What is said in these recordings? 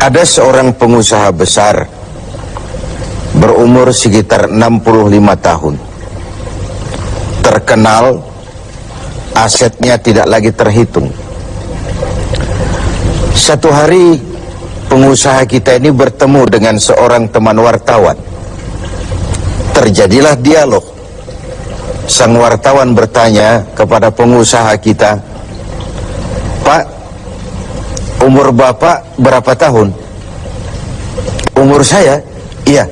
Ada seorang pengusaha besar berumur sekitar 65 tahun. Terkenal, asetnya tidak lagi terhitung. Satu hari pengusaha kita ini bertemu dengan seorang teman wartawan. Terjadilah dialog. Sang wartawan bertanya kepada pengusaha kita, "Pak, umur Bapak berapa tahun?" "Umur saya? Iya,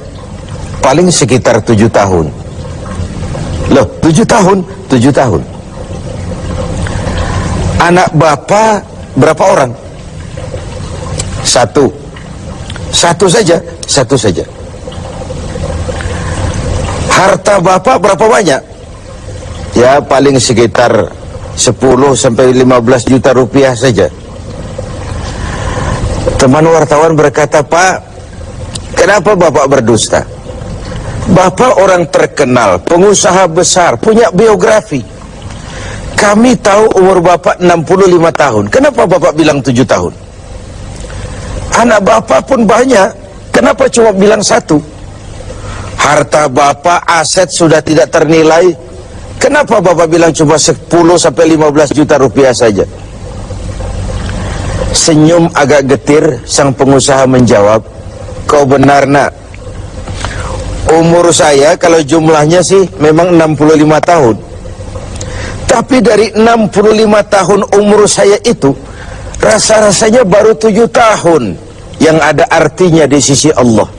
paling sekitar 7 tahun. "Loh, 7 tahun? 7 tahun. Anak Bapak berapa orang?" "Satu." "Satu saja?" "Satu saja." "Harta Bapak berapa banyak?" "Ya, paling sekitar 10 sampai 15 juta rupiah saja." Teman wartawan berkata, "Pak, kenapa Bapak berdusta? Bapak orang terkenal, pengusaha besar, punya biografi. Kami tahu umur Bapak 65 tahun. Kenapa Bapak bilang 7 tahun? Anak Bapak pun banyak. Kenapa cuma bilang 1? Harta Bapak, aset sudah tidak ternilai. Kenapa Bapak bilang cuma 10 sampai 15 juta rupiah saja?" Senyum agak getir, sang pengusaha menjawab, "Kau benar, Nak. Umur saya kalau jumlahnya sih memang 65 tahun. Tapi dari 65 tahun umur saya itu, rasa-rasanya baru 7 tahun yang ada artinya di sisi Allah.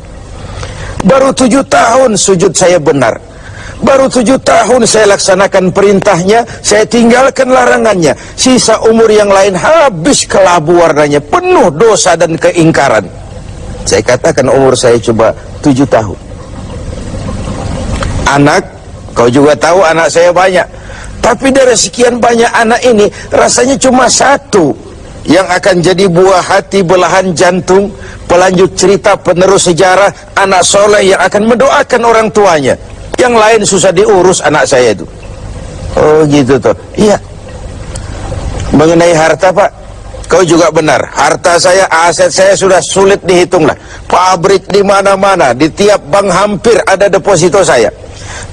Baru 7 tahun sujud saya benar. Baru 7 tahun saya laksanakan perintahnya, saya tinggalkan larangannya. Sisa umur yang lain habis kelabu warnanya, penuh dosa dan keingkaran. Saya katakan umur saya coba 7 tahun. Anak, kau juga tahu anak saya banyak. Tapi dari sekian banyak anak ini, rasanya cuma 1 yang akan jadi buah hati, belahan jantung, pelanjut cerita, penerus sejarah, anak soleh yang akan mendoakan orang tuanya. Yang lain susah diurus anak saya itu." "Oh gitu toh." "Iya." "Mengenai harta, Pak, kau juga benar. Harta saya, aset saya sudah sulit dihitung lah. Pabrik di mana-mana, di tiap bank hampir ada deposito saya.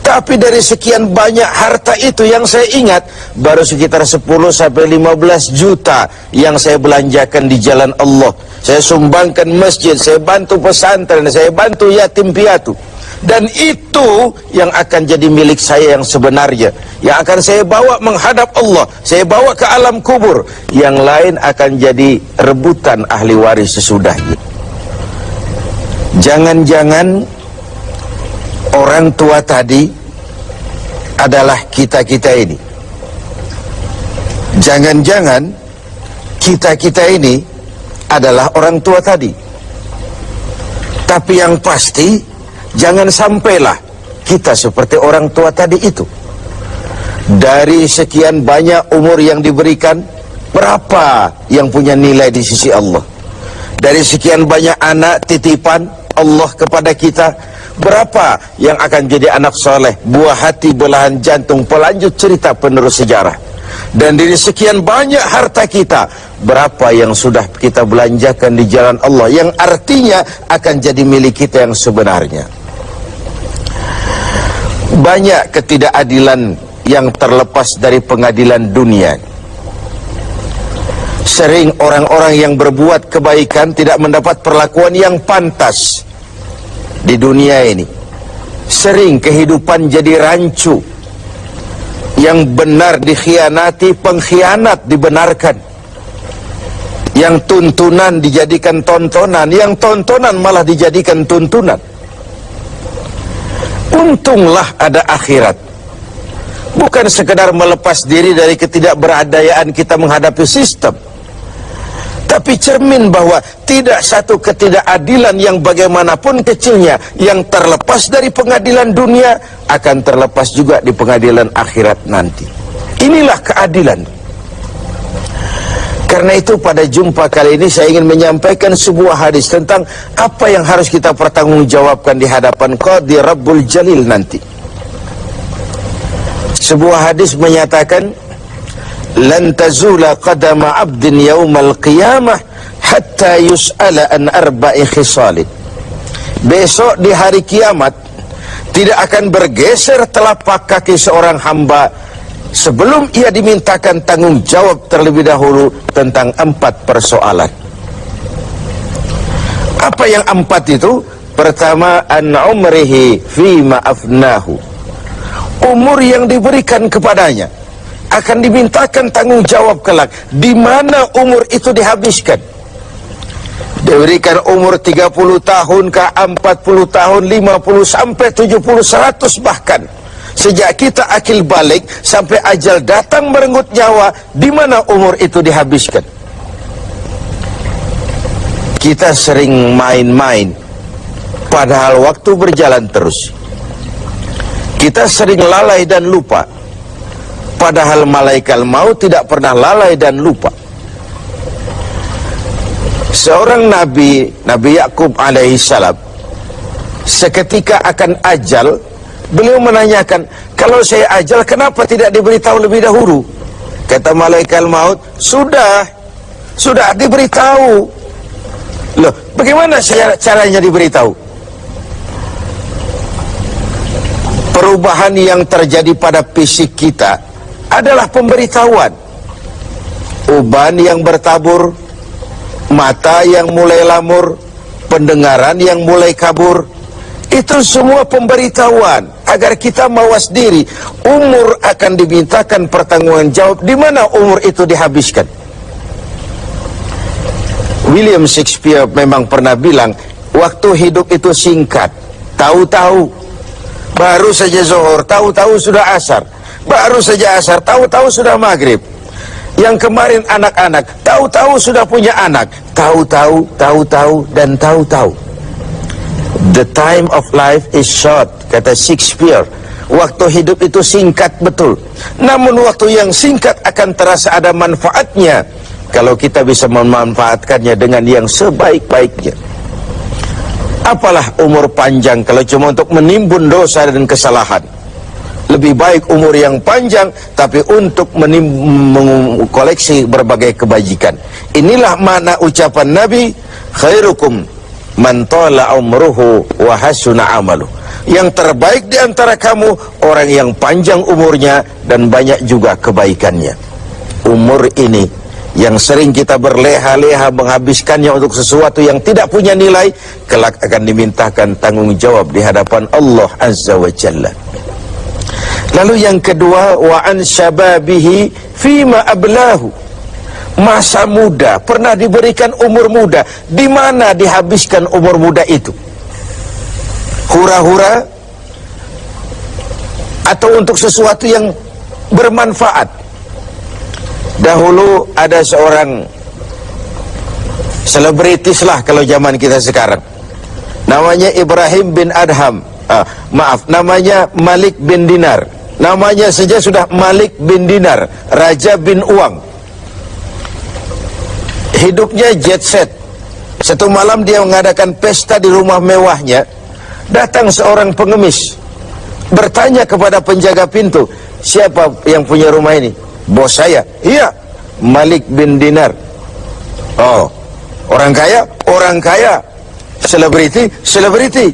Tapi dari sekian banyak harta itu yang saya ingat, baru sekitar 10 sampai 15 juta yang saya belanjakan di jalan Allah. Saya sumbangkan masjid, saya bantu pesantren, saya bantu yatim piatu. Dan itu yang akan jadi milik saya yang sebenarnya, yang akan saya bawa menghadap Allah, saya bawa ke alam kubur. Yang lain akan jadi rebutan ahli waris sesudahnya." Jangan-jangan orang tua tadi adalah kita-kita ini. Jangan-jangan kita-kita ini adalah orang tua tadi. Tapi yang pasti, jangan sampailah kita seperti orang tua tadi itu. Dari sekian banyak umur yang diberikan, berapa yang punya nilai di sisi Allah? Dari sekian banyak anak titipan Allah kepada kita, berapa yang akan jadi anak soleh, buah hati, belahan jantung, pelanjut cerita, penerus sejarah? Dan dari sekian banyak harta kita, berapa yang sudah kita belanjakan di jalan Allah, yang artinya akan jadi milik kita yang sebenarnya? Banyak ketidakadilan yang terlepas dari pengadilan dunia. Sering orang-orang yang berbuat kebaikan tidak mendapat perlakuan yang pantas di dunia ini. Sering kehidupan jadi rancu. Yang benar dikhianati, pengkhianat dibenarkan. Yang tuntunan dijadikan tontonan, yang tontonan malah dijadikan tuntunan. Untunglah ada akhirat. Bukan sekedar melepas diri dari ketidakberadayaan kita menghadapi sistem, tapi cermin bahwa tidak satu ketidakadilan yang bagaimanapun kecilnya yang terlepas dari pengadilan dunia akan terlepas juga di pengadilan akhirat nanti. Inilah keadilan. Karena itu pada jumpa kali ini saya ingin menyampaikan sebuah hadis tentang apa yang harus kita pertanggungjawabkan di hadapan Qadhi Rabbul Jalil nanti. Sebuah hadis menyatakan, "Lan tazula qadama 'abdin yaumal qiyamah hatta yus'ala an arba'i khisalin. Besok di hari kiamat tidak akan bergeser telapak kaki seorang hamba sebelum ia dimintakan tanggung jawab terlebih dahulu tentang 4 persoalan. Apa yang 4 itu? Pertama, an umrihi fima afnahu. Umur yang diberikan kepadanya akan dimintakan tanggung jawab kelak, di mana umur itu dihabiskan. Diberikan umur 30 tahun ke 40 tahun, 50 sampai 70, 100 bahkan. Sejak kita akil balik sampai ajal datang merenggut nyawa, di mana umur itu dihabiskan. Kita sering main-main, padahal waktu berjalan terus. Kita sering lalai dan lupa, padahal malaikat maut tidak pernah lalai dan lupa. Seorang Nabi Yakub alaihissalam, seketika akan ajal, beliau menanyakan, kalau saya ajal kenapa tidak diberitahu lebih dahulu? Kata malaikat maut, sudah diberitahu. Loh, bagaimana caranya diberitahu? Perubahan yang terjadi pada fisik kita adalah pemberitahuan. Uban yang bertabur, mata yang mulai lamur, pendengaran yang mulai kabur, itu semua pemberitahuan agar kita mawas diri. Umur akan dimintakan pertanggungan jawab, di mana umur itu dihabiskan. William Shakespeare memang pernah bilang, waktu hidup itu singkat. Tahu-tahu baru saja zuhur, tahu-tahu sudah asar, baru saja asar, tahu-tahu sudah maghrib. Yang kemarin anak-anak, tahu-tahu sudah punya anak, tahu-tahu, dan tahu-tahu. The time of life is short, kata Shakespeare. Waktu hidup itu singkat betul. Namun waktu yang singkat akan terasa ada manfaatnya kalau kita bisa memanfaatkannya dengan yang sebaik-baiknya. Apalah umur panjang kalau cuma untuk menimbun dosa dan kesalahan. Lebih baik umur yang panjang tapi untuk mengkoleksi berbagai kebajikan. Inilah makna ucapan Nabi, khairukum man tala umruhu wa hasuna amalu. Yang terbaik di antara kamu orang yang panjang umurnya dan banyak juga kebaikannya. Umur ini yang sering kita berleha-leha menghabiskannya untuk sesuatu yang tidak punya nilai, kelak akan dimintakan tanggung jawab di hadapan Allah Azza wa Jalla. Lalu yang kedua, wa an syababihi fima ablahu. Masa muda, pernah diberikan umur muda, di mana dihabiskan umur muda itu? Hura-hura atau untuk sesuatu yang bermanfaat? Dahulu ada seorang selebritis lah kalau zaman kita sekarang, namanya Ibrahim bin Adham, namanya Malik bin Dinar. Namanya saja sudah Malik bin Dinar, Raja bin Uang. Hidupnya jet set. Satu malam dia mengadakan pesta di rumah mewahnya. Datang seorang pengemis, bertanya kepada penjaga pintu, siapa yang punya rumah ini? Bos saya. Iya, Malik bin Dinar. Oh, orang kaya? Orang kaya. Selebriti? Selebriti.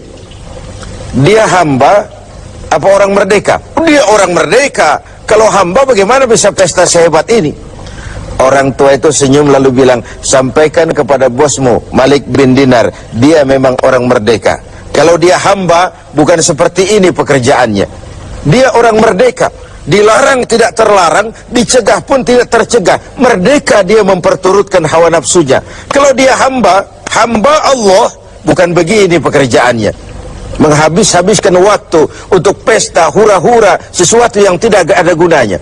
Dia hamba apa orang merdeka? Dia orang merdeka. Kalau hamba bagaimana bisa pesta sehebat ini? Orang tua itu senyum lalu bilang, sampaikan kepada bosmu Malik bin Dinar, dia memang orang merdeka. Kalau dia hamba bukan seperti ini pekerjaannya. Dia orang merdeka. Dilarang tidak terlarang, dicegah pun tidak tercegah. Merdeka dia memperturutkan hawa nafsunya. Kalau dia hamba Allah, bukan begini pekerjaannya. Menghabiskan waktu untuk pesta, hura-hura, sesuatu yang tidak ada gunanya.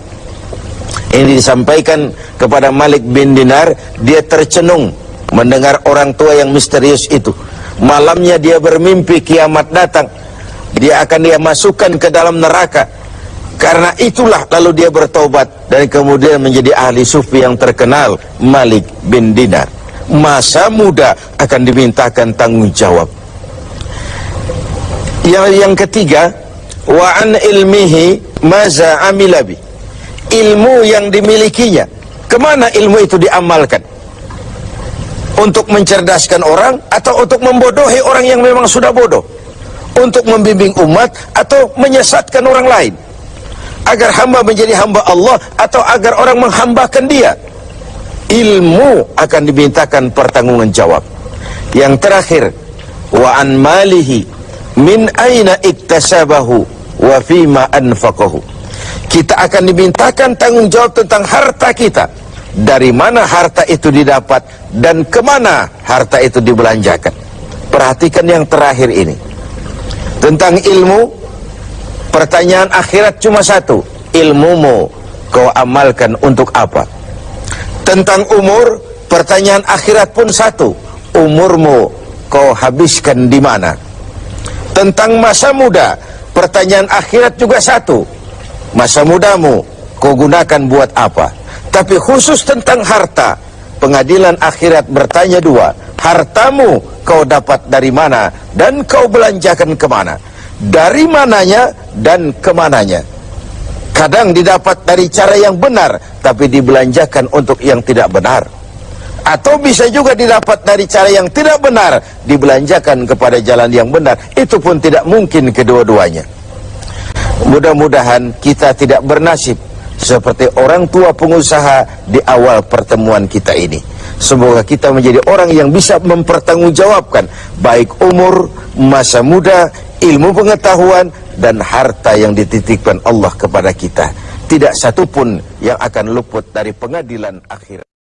Ini disampaikan kepada Malik bin Dinar. Dia tercenung mendengar orang tua yang misterius itu. Malamnya dia bermimpi kiamat datang, dia akan dia masukkan ke dalam neraka. Karena itulah lalu dia bertobat dan kemudian menjadi ahli sufi yang terkenal, Malik bin Dinar. Masa muda akan dimintakan tanggung jawab. Yang ketiga, wa an ilmihi maza amilabi. Ilmu yang dimilikinya, kemana ilmu itu diamalkan? Untuk mencerdaskan orang atau untuk membodohi orang yang memang sudah bodoh? Untuk membimbing umat atau menyesatkan orang lain? Agar hamba menjadi hamba Allah atau agar orang menghambakan dia? Ilmu akan dimintakan pertanggungjawaban jawab. Yang terakhir, wa an malihi min aina iktasabahu wa fima anfaqahu. Kita akan dimintakan tanggung jawab tentang harta kita. Dari mana harta itu didapat dan kemana harta itu dibelanjakan. Perhatikan yang terakhir ini. Tentang ilmu, pertanyaan akhirat cuma satu. Ilmumu kau amalkan untuk apa? Tentang umur, pertanyaan akhirat pun satu. Umurmu kau habiskan di mana? Tentang masa muda, pertanyaan akhirat juga satu. Masa mudamu kau gunakan buat apa? Tapi khusus tentang harta, pengadilan akhirat bertanya dua. Hartamu kau dapat dari mana dan kau belanjakan kemana? Dari mananya dan kemananya? Kadang didapat dari cara yang benar, tapi dibelanjakan untuk yang tidak benar. Atau bisa juga didapat dari cara yang tidak benar, dibelanjakan kepada jalan yang benar. Itu pun tidak mungkin kedua-duanya. Mudah-mudahan kita tidak bernasib seperti orang tua pengusaha di awal pertemuan kita ini. Semoga kita menjadi orang yang bisa mempertanggungjawabkan baik umur, masa muda, ilmu pengetahuan, dan harta yang dititipkan Allah kepada kita. Tidak satupun yang akan luput dari pengadilan akhirat.